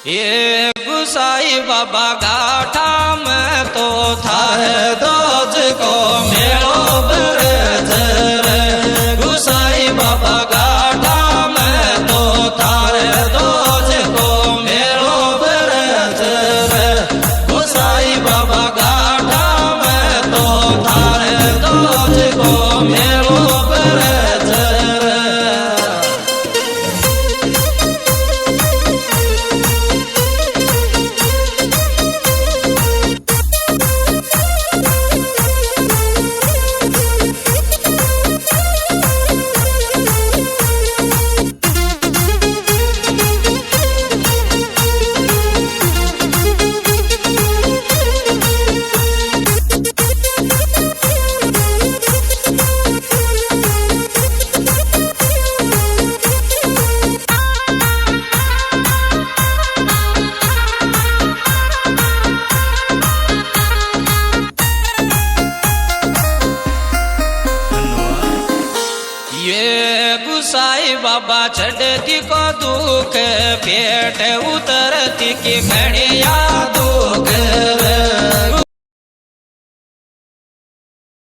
ये गुसाई बाबा गाठा में तो थारे दोज को मेलो बरज रे। गुसाई बाबा गाठा में तो थारे दोज को मेलो बरज रे। गुसाई बाबा गाठा में तो थारे दोज को मेलो बरज रे। गुसाई बाबा चढ़ती को दुख पेट उतरती की घड़िया